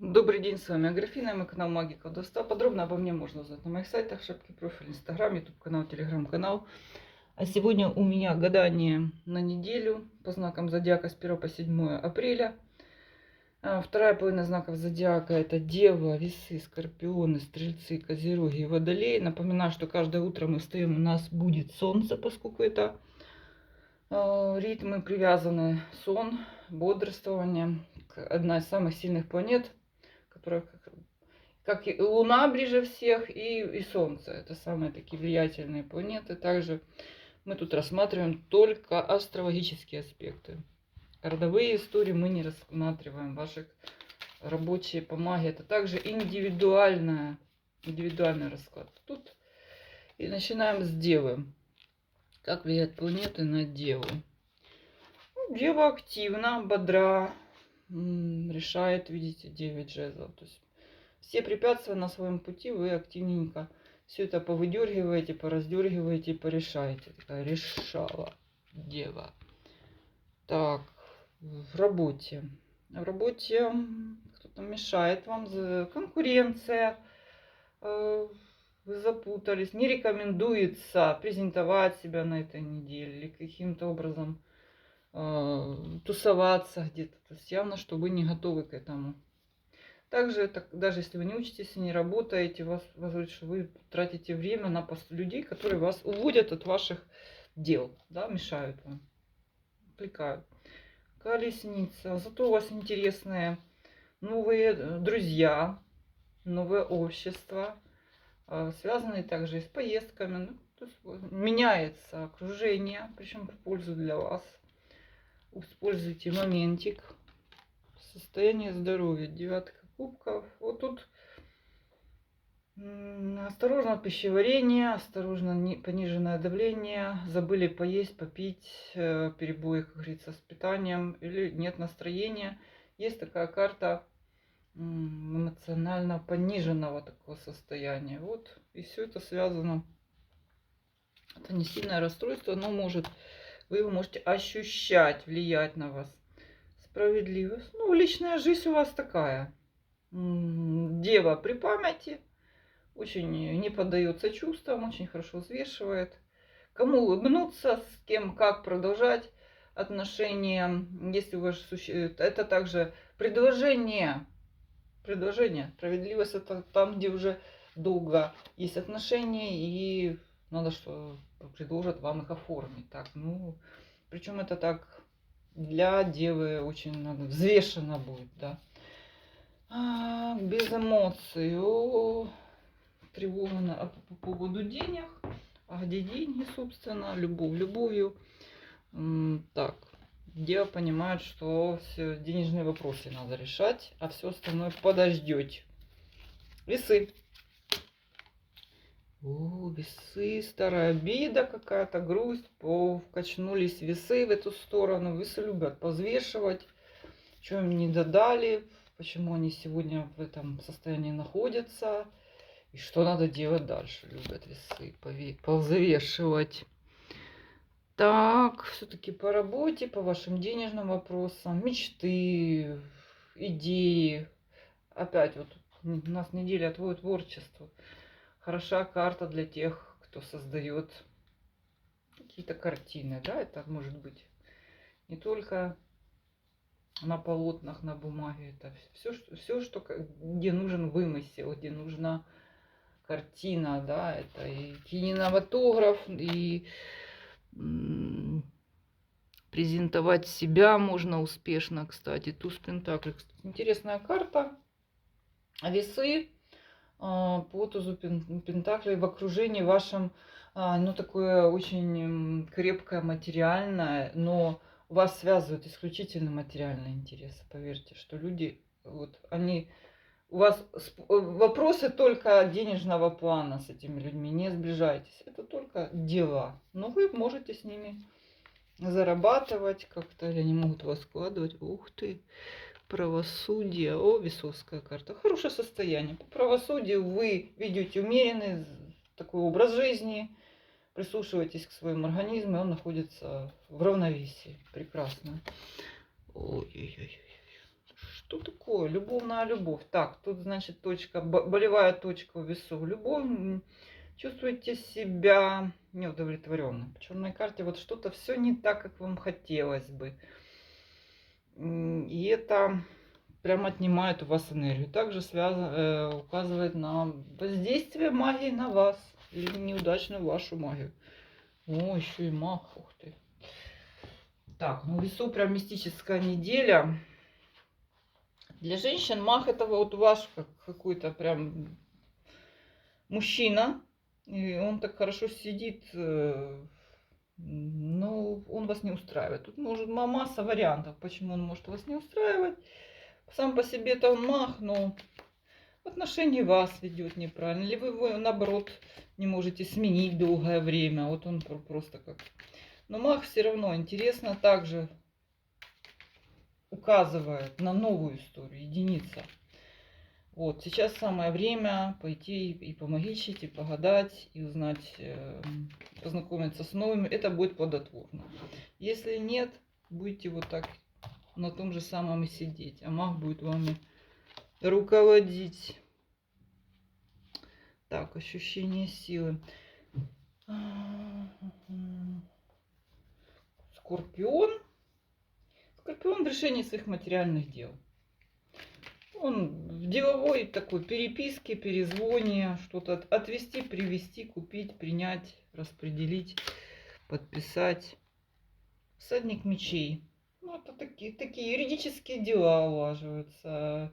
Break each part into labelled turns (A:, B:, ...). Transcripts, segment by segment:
A: Добрый день, с вами Аграфена, мой канал Магия Колдовства. Подробно обо мне можно узнать на моих сайтах, шапке профиль, Инстаграм, Ютуб канал, Телеграм канал. А сегодня у меня гадание на неделю по знакам зодиака с 1 по 7 апреля. Вторая половина знаков зодиака — это Дева, Весы, Скорпионы, Стрельцы, Козероги и Водолеи. Напоминаю, что каждое утро мы встаем, у нас будет солнце, поскольку это ритмы привязаны, сон, бодрствование. Одна из самых сильных планет, которая как и Луна ближе всех, и Солнце. Это самые такие влиятельные планеты. Также мы тут рассматриваем только астрологические аспекты. Родовые истории мы не рассматриваем. Ваши рабочие по магии — это также индивидуальный расклад. Тут и начинаем с Девы. Как влияют планеты на Деву? Дева активна, бодра, решает, видите, 9 жезлов. То есть все препятствия на своем пути вы активненько все это повыдергиваете, пораздергиваете и порешаете. Такая решала Дева. Так, в работе. В работе кто-то мешает вам, конкуренция, вы запутались, не рекомендуется презентовать себя на этой неделе или каким-то образом тусоваться где-то. То есть явно, что вы не готовы к этому. Также, даже если вы не учитесь и не работаете, вас говорит, что вы тратите время на людей, которые вас уводят от ваших дел, да, мешают вам, отвлекают. Колесница. Зато у вас интересные новые друзья, новое общество, связанные также и с поездками. Ну, то есть меняется окружение, причем в пользу для вас. Используйте моментик. Состояние здоровья. Девятка кубков. Вот тут осторожно пищеварение, осторожно пониженное давление, забыли поесть, попить, перебои, как говорится, с питанием или нет настроения. Есть такая карта эмоционально пониженного такого состояния. Вот, и все это связано. Это не сильное расстройство, но вы его можете ощущать, влиять на вас. Справедливость. Ну, личная жизнь у вас такая. Дева при памяти. Очень не поддается чувствам, очень хорошо взвешивает. Кому улыбнуться, с кем, как продолжать отношения. Если у вас это также предложение. Справедливость — это там, где уже долго есть отношения, и надо, что предложат вам их оформить. Так, ну, причем это так для девы очень надо, взвешенно будет, да. Без эмоций. Тревога по поводу денег. А где деньги, собственно? Любовь любовью. Так, дева понимает, что все денежные вопросы надо решать, а все остальное подождете. Весы. Весы, старая обида какая-то, грусть. Качнулись весы в эту сторону. Весы любят повзвешивать, что им не додали, почему они сегодня в этом состоянии находятся. И что надо делать дальше? Любят весы повзвешивать. Так, все-таки по работе, по вашим денежным вопросам, мечты, идеи. Опять вот у нас неделя твое творчество. Хороша карта для тех, кто создает какие-то картины. Да, это может быть не только на полотнах, на бумаге. Это все, что где нужен вымысел, где нужна картина, да, это и кинематограф, и презентовать себя можно успешно, кстати. Туз Пентаклей. Интересная карта. Весы по тузу Пентаклей в окружении вашем, ну, такое очень крепкое материальное, но вас связывают исключительно материальные интересы. Поверьте, что люди, вот они... У вас вопросы только денежного плана с этими людьми. Не сближайтесь. Это только дела. Но вы можете с ними зарабатывать как-то. Или они могут вас складывать. Ух ты. Правосудие. Весовская карта. Хорошее состояние. По правосудию вы ведете умеренный такой образ жизни. Прислушивайтесь к своему организму. И он находится в равновесии. Прекрасно. Ой-ой-ой. Что такое? Любовная любовь. Так, тут, значит, точка, болевая точка у весов. Любовь. Чувствуете себя неудовлетворенным. По черной карте вот что-то все не так, как вам хотелось бы. И это прям отнимает у вас энергию. Также указывает на воздействие магии на вас. Или неудачную вашу магию. О, еще и маг. Ух ты. Так, ну весу прям мистическая неделя. Для женщин маг это вот ваш какой-то прям мужчина. И он так хорошо сидит, но он вас не устраивает. Тут может масса вариантов, почему он может вас не устраивать. Сам по себе это он маг, но в отношении вас ведет неправильно. Или вы его, наоборот, не можете сменить долгое время. Вот он просто как... Но маг все равно интересно также указывает на новую историю, единица. Вот, сейчас самое время пойти и помогичить, и погадать, и узнать, познакомиться с новыми. Это будет плодотворно. Если нет, будете вот так на том же самом и сидеть. А маг будет вами руководить. Так, ощущение силы. Скорпион. Скорпион в решении своих материальных дел. Он в деловой такой переписке, перезвоне, что-то отвезти, привезти, купить, принять, распределить, подписать. Всадник мечей. Ну, это такие юридические дела улаживаются,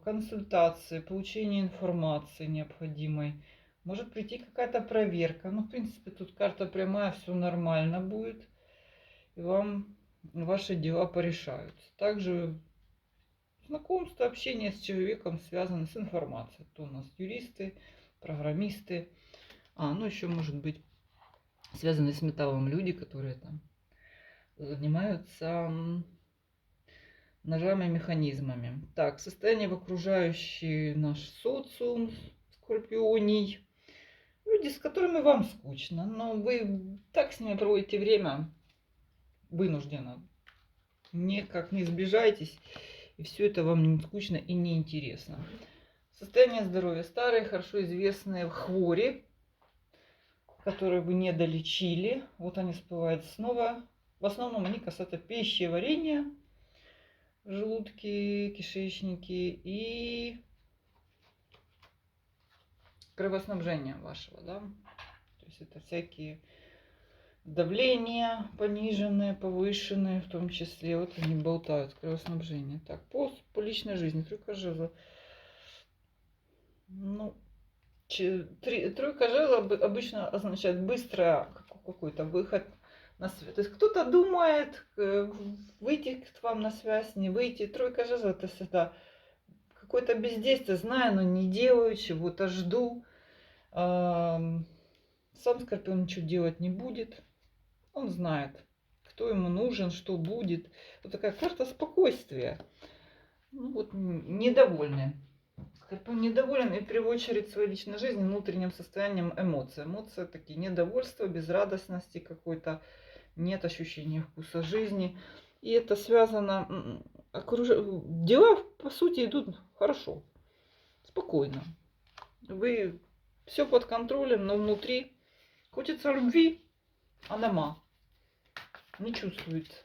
A: консультации, получение информации необходимой. Может прийти какая-то проверка. Ну, в принципе, тут карта прямая, все нормально будет. И вам ваши дела порешаются. Также знакомство, общение с человеком связано с информацией. То у нас юристы, программисты. Ну еще может быть связаны с металлом люди, которые там занимаются ножами, механизмами. Так, состояние в окружающий наш социум, скорпионий. Люди, с которыми вам скучно, но вы так с ними проводите время вынужденно. Никак не сближаетесь. И все это вам не скучно и не интересно. Состояние здоровья. Старые, хорошо известные хвори, которые вы не долечили. Вот они всплывают снова. В основном они касаются пищеварения, желудки, кишечники и кровоснабжения вашего, да. То есть это всякие давления пониженные, повышенные, в том числе. Вот они болтают, кровоснабжение. Так, по личной жизни. Тройка жезлов. Ну, тройка жезлов обычно означает быстро какой-то выход на связь. То есть кто-то думает выйти к вам на связь, не выйти. Тройка жезлов это всегда какое-то бездействие, знаю, но не делаю, чего-то жду. Сам Скорпион ничего делать не будет. Он знает, кто ему нужен, что будет. Вот такая карта спокойствия. Ну вот недовольный. Скорпион недоволен и в первую очередь своей личной жизнью, внутренним состоянием эмоций. Эмоции такие недовольство, безрадостности какой-то, нет ощущения вкуса жизни. И это связано... Дела, по сути, идут хорошо, спокойно. Вы все под контролем, но внутри хочется любви, а нема. Не чувствует.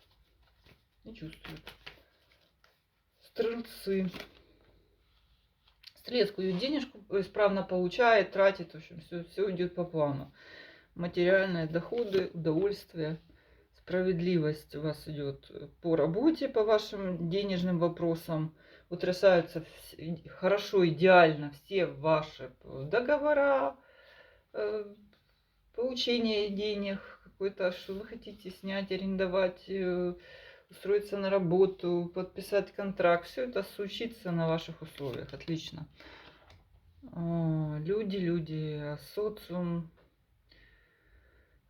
A: Не чувствует. Стрельцы. Стрелецкую денежку исправно получает, тратит, в общем, все идет по плану. Материальные доходы, удовольствие, справедливость у вас идет по работе, по вашим денежным вопросам. Утрясаются хорошо, идеально все ваши договора, получение денег, какой-то, что вы хотите снять, арендовать, устроиться на работу, подписать контракт. Все это случится на ваших условиях. Отлично. Люди, социум.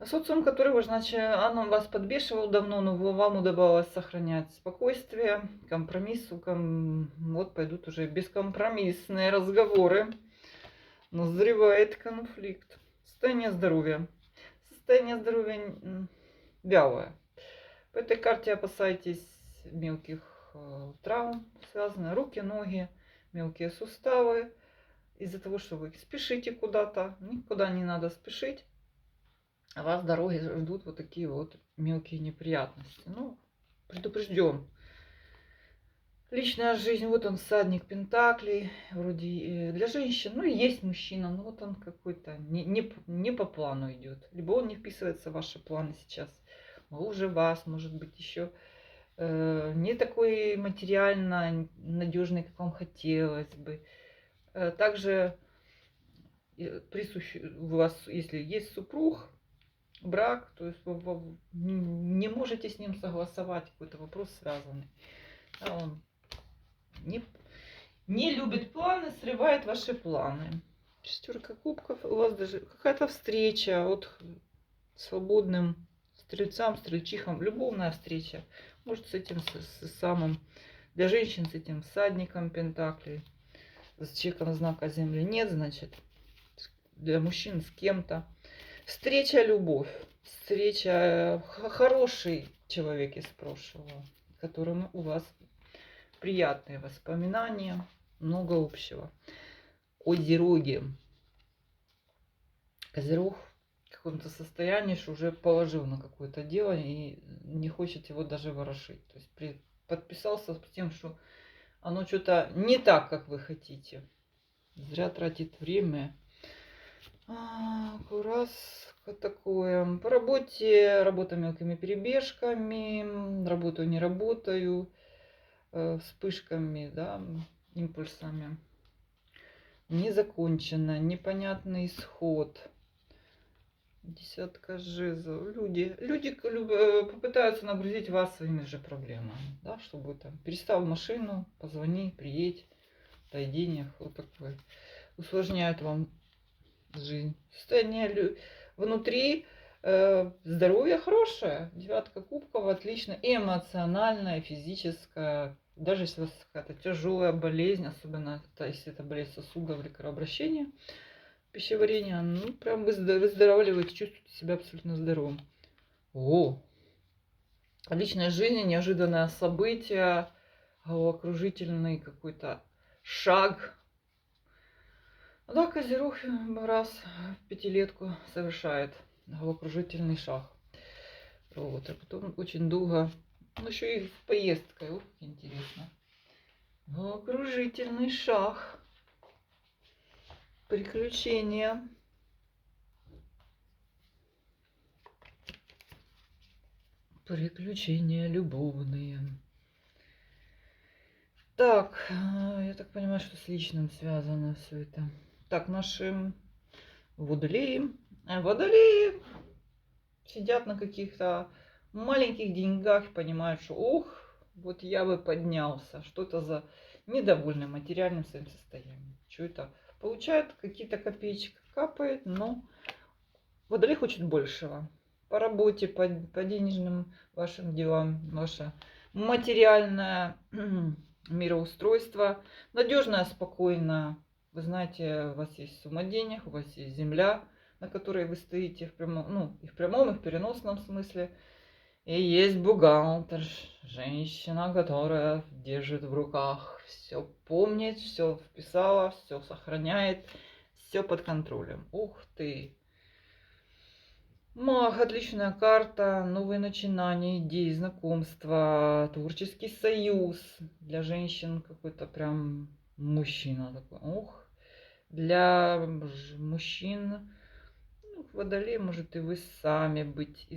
A: Социум, который, значит, он вас подбешивал давно, но вам удавалось сохранять спокойствие, компромисс. Вот пойдут уже бескомпромиссные разговоры. Назревает конфликт. Состояние здоровья. Состояние здоровья вялое. По этой карте опасайтесь мелких травм связаны, руки, ноги, мелкие суставы. Из-за того, что вы спешите куда-то, никуда не надо спешить, а вас дороги ждут вот такие вот мелкие неприятности. Ну, предупрежден. Личная жизнь, вот он всадник пентаклей, вроде для женщин, ну и есть мужчина, но вот он какой-то не по плану идет. Либо он не вписывается в ваши планы сейчас, хуже вас, может быть, еще не такой материально надежный, как вам хотелось бы. Также присущ у вас, если есть супруг, брак, то есть вы не можете с ним согласовать какой-то вопрос связанный. Да, он не любит планы, срывает ваши планы. Шестерка кубков. У вас даже какая-то встреча от свободным стрельцам, стрельчихам. Любовная встреча. Может, с этим самым. Для женщин с этим всадником пентаклей. С человеком знака Земли нет, значит. Для мужчин с кем-то. Встреча, любовь. Встреча, хороший человек из прошлого, которым у вас приятные воспоминания, много общего. Козероги. Козерог в каком-то состоянии, что уже положил на какое-то дело и не хочет его даже ворошить. То есть подписался с тем, что оно что-то не так, как вы хотите. Зря тратит время. Раз такое. По работе, работа мелкими перебежками, работаю, не работаю, вспышками, да, импульсами. Незакончено, непонятный исход. Десятка жезлов. Люди попытаются нагрузить вас своими же проблемами, да, чтобы там перестал машину, позвони, приедь, дай денег, вот такое. Усложняют вам жизнь. Состояние внутри, здоровье хорошее. Девятка кубков отлично. И эмоциональное, и физическое. Даже если у вас какая-то тяжелая болезнь, особенно если это болезнь сосудов или кровообращения, пищеварения, ну прям выздоравливаете, чувствуете себя абсолютно здоровым. О! Личная жизнь, неожиданное событие, головокружительный какой-то шаг. Да, Козерог раз в пятилетку совершает головокружительный шаг. Вот, а потом очень долго, ну еще и в поездкой, вот интересно. Головокружительный шаг. Приключения. Приключения любовные. Так, я так понимаю, что с личным связано все это. Так, наши водолеи. Водолеи сидят на каких-то маленьких деньгах и понимают, что ох, вот я бы поднялся. Что-то за недовольны материальным своим состоянием. Что это? Получают какие-то копеечки, капает, но водолей хочет большего. По работе, по денежным вашим делам, ваше материальное мироустройство, надежное, спокойное. Вы знаете, у вас есть сумма денег, у вас есть земля, на которой вы стоите в прямом, ну, и в прямом, и в переносном смысле. И есть бухгалтер, женщина, которая держит в руках, все помнит, все вписала, все сохраняет, все под контролем. Ух ты! Маг, отличная карта, новые начинания, идеи, знакомства, творческий союз. Для женщин какой-то прям мужчина такой. Ух, для мужчин, ну, водолей, может и вы сами быть.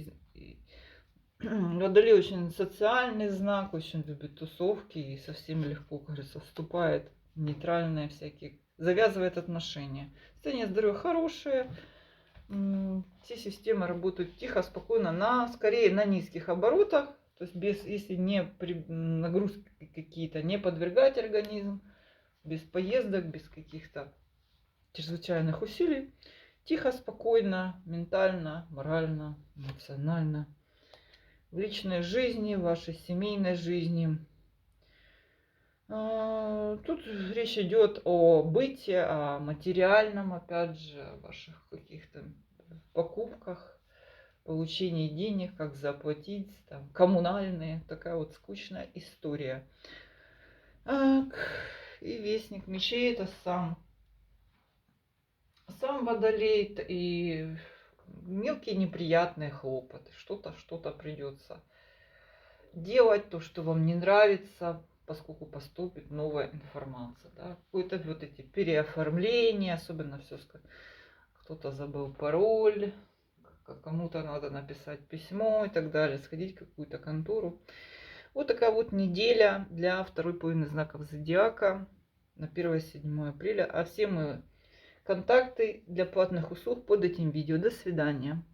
A: Водолей очень социальный знак, очень любит тусовки и совсем легко, кажется, вступает в нейтральные всякие, завязывает отношения. Состояние здоровья хорошее. Все системы работают тихо, спокойно, скорее на низких оборотах, то есть без, если не нагрузки какие-то, не подвергать организм, без поездок, без каких-то чрезвычайных усилий, тихо, спокойно, ментально, морально, эмоционально, в личной жизни, в вашей семейной жизни. Тут речь идет о быте, о материальном, опять же, о ваших каких-то покупках, получении денег, как заплатить, там, коммунальные. Такая вот скучная история. Так, и Вестник мечей это сам Водолей, и мелкие неприятные хлопоты. Что-то придется делать, то, что вам не нравится, поскольку поступит новая информация. Да? Какое-то вот эти переоформления, особенно все, кто-то забыл пароль, кому-то надо написать письмо и так далее, сходить в какую-то контору. Вот такая вот неделя для второй половины знаков зодиака на 1-7 апреля. А все мои контакты для платных услуг под этим видео. До свидания.